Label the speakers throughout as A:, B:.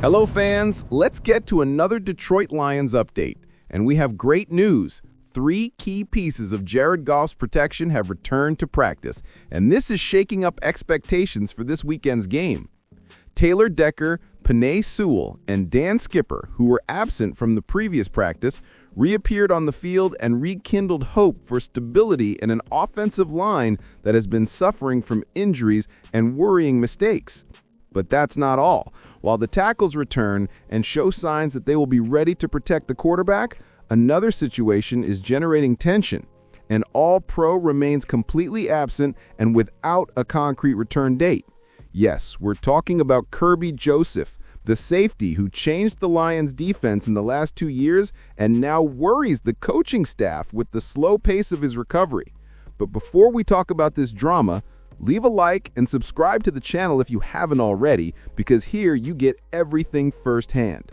A: Hello fans, let's get to another Detroit Lions update. And we have great news. 3 key pieces of Jared Goff's protection have returned to practice, and this is shaking up expectations for this weekend's game. Taylor Decker, Penei Sewell, and Dan Skipper, who were absent from the previous practice, reappeared on the field and rekindled hope for stability in an offensive line that has been suffering from injuries and worrying mistakes. But that's not all. While the tackles return and show signs that they will be ready to protect the quarterback, another situation is generating tension. An all-pro remains completely absent and without a concrete return date. Yes, we're talking about Kerby Joseph, the safety who changed the Lions' defense in the last 2 years and now worries the coaching staff with the slow pace of his recovery. But before we talk about this drama, leave a like and subscribe to the channel if you haven't already, because here you get everything firsthand.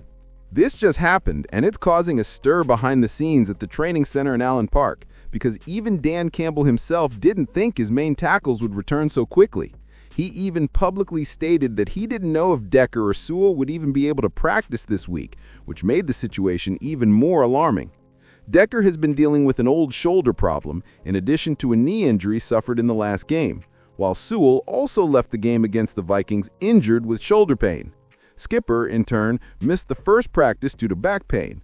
A: This just happened, and it's causing a stir behind the scenes at the training center in Allen Park, because even Dan Campbell himself didn't think his main tackles would return so quickly. He even publicly stated that he didn't know if Decker or Sewell would even be able to practice this week, which made the situation even more alarming. Decker has been dealing with an old shoulder problem, in addition to a knee injury suffered in the last game, while Sewell also left the game against the Vikings injured with shoulder pain. Skipper, in turn, missed the first practice due to back pain.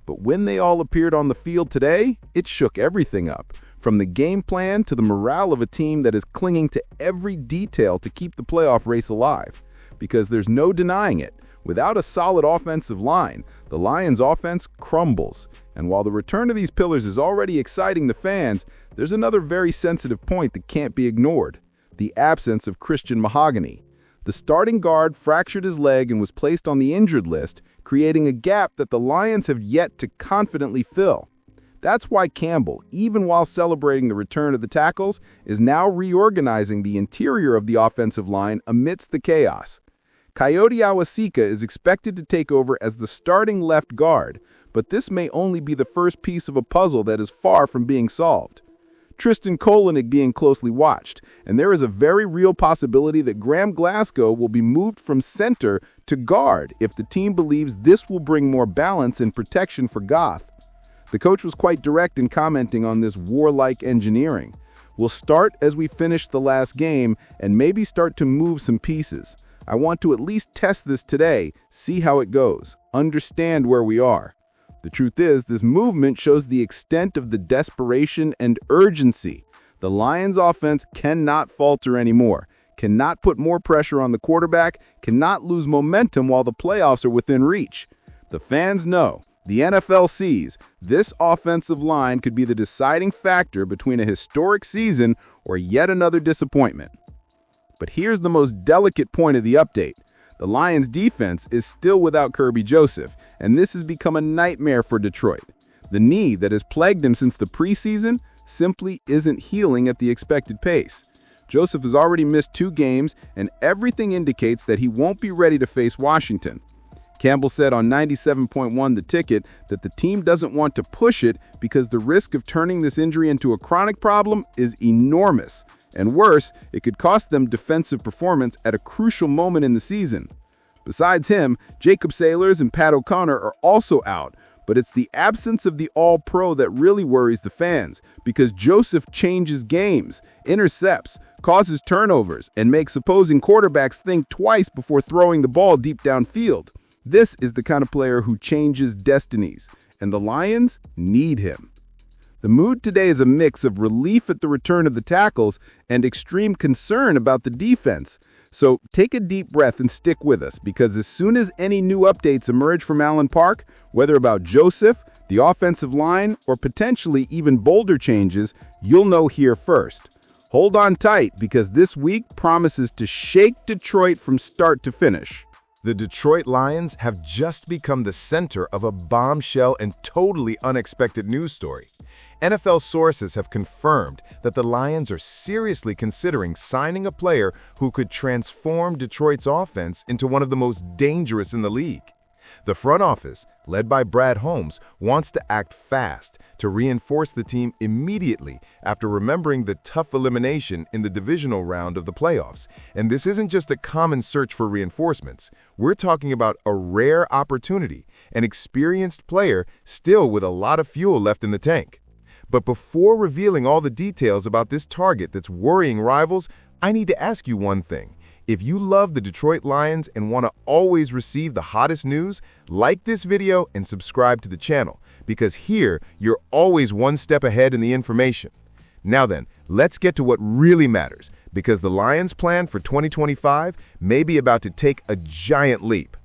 A: But when they all appeared on the field today, it shook everything up, from the game plan to the morale of a team that is clinging to every detail to keep the playoff race alive. Because there's no denying it, without a solid offensive line, the Lions' offense crumbles. And while the return of these pillars is already exciting the fans, there's another very sensitive point that can't be ignored: the absence of Christian Mahogany. The starting guard fractured his leg and was placed on the injured list, creating a gap that the Lions have yet to confidently fill. That's why Campbell, even while celebrating the return of the tackles, is now reorganizing the interior of the offensive line amidst the chaos. Coyote Awosika is expected to take over as the starting left guard, but this may only be the first piece of a puzzle that is far from being solved. Tristan Kolenik being closely watched, and there is a very real possibility that Graham Glasgow will be moved from center to guard if the team believes this will bring more balance and protection for Goff. The coach was quite direct in commenting on this warlike engineering. We'll start as we finish the last game and maybe start to move some pieces. I want to at least test this today, see how it goes, understand where we are. The truth is, this movement shows the extent of the desperation and urgency. The Lions' offense cannot falter anymore, cannot put more pressure on the quarterback, cannot lose momentum while the playoffs are within reach. The fans know, the NFL sees, this offensive line could be the deciding factor between a historic season or yet another disappointment. But here's the most delicate point of the update. The Lions' defense is still without Kerby Joseph, and this has become a nightmare for Detroit. The knee that has plagued him since the preseason simply isn't healing at the expected pace. Joseph has already missed 2 games, and everything indicates that he won't be ready to face Washington. Campbell said on 97.1 The Ticket that the team doesn't want to push it because the risk of turning this injury into a chronic problem is enormous. And worse, it could cost them defensive performance at a crucial moment in the season. Besides him, Jacob Sailors and Pat O'Connor are also out, but it's the absence of the All-Pro that really worries the fans, because Joseph changes games, intercepts, causes turnovers, and makes opposing quarterbacks think twice before throwing the ball deep downfield. This is the kind of player who changes destinies, and the Lions need him. The mood today is a mix of relief at the return of the tackles and extreme concern about the defense. So take a deep breath and stick with us, because as soon as any new updates emerge from Allen Park, whether about Joseph, the offensive line, or potentially even bolder changes, you'll know here first. Hold on tight, because this week promises to shake Detroit from start to finish.
B: The Detroit Lions have just become the center of a bombshell and totally unexpected news story. NFL sources have confirmed that the Lions are seriously considering signing a player who could transform Detroit's offense into one of the most dangerous in the league. The front office, led by Brad Holmes, wants to act fast to reinforce the team immediately after remembering the tough elimination in the divisional round of the playoffs. And this isn't just a common search for reinforcements. We're talking about a rare opportunity, an experienced player still with a lot of fuel left in the tank. But before revealing all the details about this target that's worrying rivals, I need to ask you one thing. If you love the Detroit Lions and want to always receive the hottest news, like this video and subscribe to the channel, because here you're always one step ahead in the information. Now then, let's get to what really matters, because the Lions' plan for 2025 may be about to take a giant leap.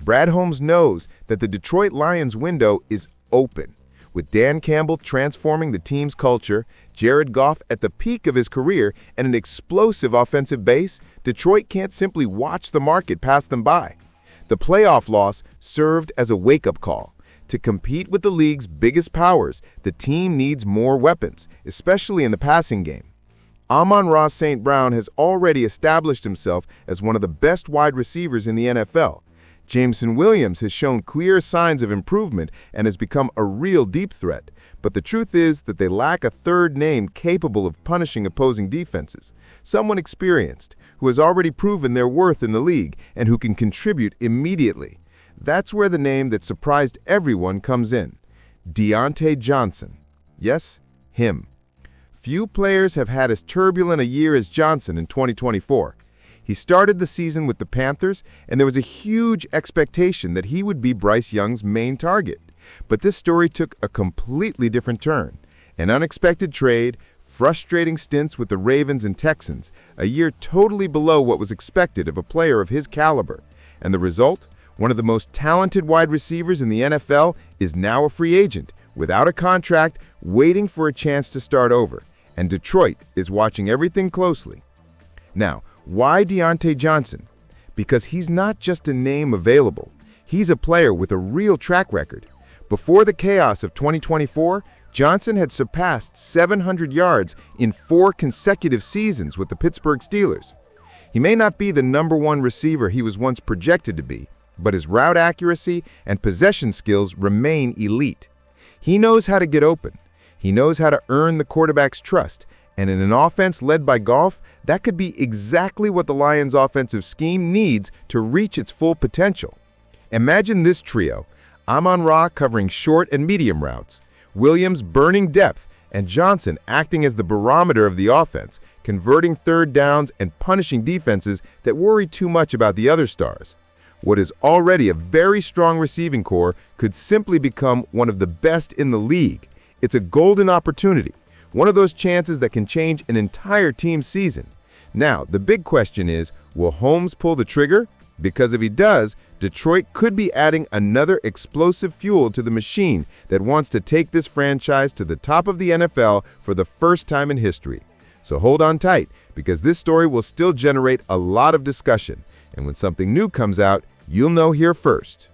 B: Brad Holmes knows that the Detroit Lions window is open. With Dan Campbell transforming the team's culture, Jared Goff at the peak of his career, and an explosive offensive base, Detroit can't simply watch the market pass them by. The playoff loss served as a wake-up call. To compete with the league's biggest powers, the team needs more weapons, especially in the passing game. Amon-Ra St. Brown has already established himself as one of the best wide receivers in the NFL. Jameson Williams has shown clear signs of improvement and has become a real deep threat, but the truth is that they lack a third name capable of punishing opposing defenses, someone experienced, who has already proven their worth in the league and who can contribute immediately. That's where the name that surprised everyone comes in: Diontae Johnson. Yes, him. Few players have had as turbulent a year as Johnson in 2024. He started the season with the Panthers, and there was a huge expectation that he would be Bryce Young's main target. But this story took a completely different turn. An unexpected trade, frustrating stints with the Ravens and Texans, a year totally below what was expected of a player of his caliber. And the result? One of the most talented wide receivers in the NFL is now a free agent, without a contract, waiting for a chance to start over. And Detroit is watching everything closely. Now, why Diontae Johnson? Because he's not just a name available. He's a player with a real track record. Before the chaos of 2024, Johnson had surpassed 700 yards in 4 consecutive seasons with the Pittsburgh Steelers. He may not be the #1 receiver he was once projected to be, but his route accuracy and possession skills remain elite. He knows how to get open. He knows how to earn the quarterback's trust. And in an offense led by Goff, that could be exactly what the Lions' offensive scheme needs to reach its full potential. Imagine this trio: Amon-Ra covering short and medium routes, Williams burning depth, and Johnson acting as the barometer of the offense, converting third downs and punishing defenses that worry too much about the other stars. What is already a very strong receiving core could simply become one of the best in the league. It's a golden opportunity. One of those chances that can change an entire team's season. Now, the big question is, will Holmes pull the trigger? Because if he does, Detroit could be adding another explosive fuel to the machine that wants to take this franchise to the top of the NFL for the first time in history. So hold on tight, because this story will still generate a lot of discussion. And when something new comes out, you'll know here first.